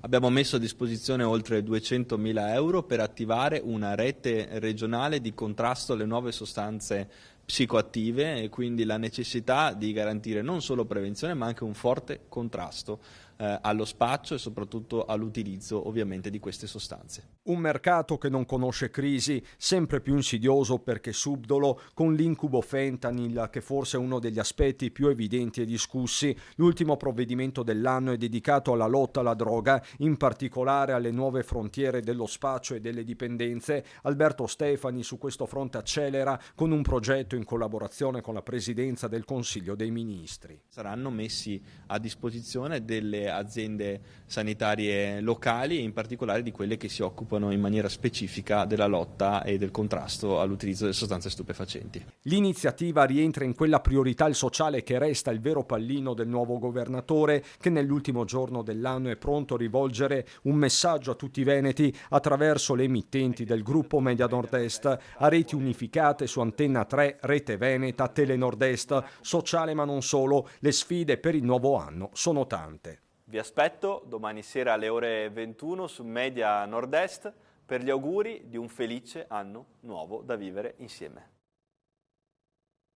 Abbiamo messo a disposizione oltre 200.000 euro per attivare una rete regionale di contrasto alle nuove sostanze psicoattive e quindi la necessità di garantire non solo prevenzione ma anche un forte contrasto allo spaccio e soprattutto all'utilizzo ovviamente di queste sostanze. Un mercato che non conosce crisi, sempre più insidioso perché subdolo, con l'incubo fentanyl che forse è uno degli aspetti più evidenti e discussi. L'ultimo provvedimento dell'anno è dedicato alla lotta alla droga, in particolare alle nuove frontiere dello spaccio e delle dipendenze. Alberto Stefani su questo fronte accelera con un progetto in collaborazione con la Presidenza del Consiglio dei Ministri. Saranno messi a disposizione delle aziende sanitarie locali, in particolare di quelle che si occupano in maniera specifica della lotta e del contrasto all'utilizzo delle sostanze stupefacenti. L'iniziativa rientra in quella priorità sociale che resta il vero pallino del nuovo governatore, che nell'ultimo giorno dell'anno è pronto a rivolgere un messaggio a tutti i veneti attraverso le emittenti del gruppo Media Nord-Est, a reti unificate su Antenna 3, Rete Veneta, Tele Nord-Est, sociale ma non solo. Le sfide per il nuovo anno sono tante. Vi aspetto domani sera alle ore 21 su Media Nord-Est per gli auguri di un felice anno nuovo da vivere insieme.